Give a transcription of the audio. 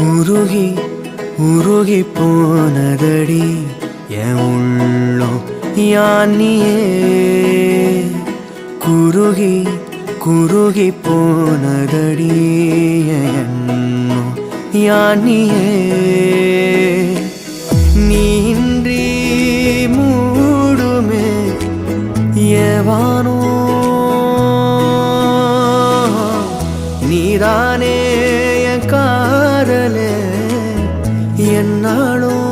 உருகி உருகி போனதடி என் உள்ளம் யானியே குருகி குருகி போனதடி என் எண்ணம் யானியே நீன்றி மூடுமே ஏவானோ நீதானே என் காதலே என்னாலும்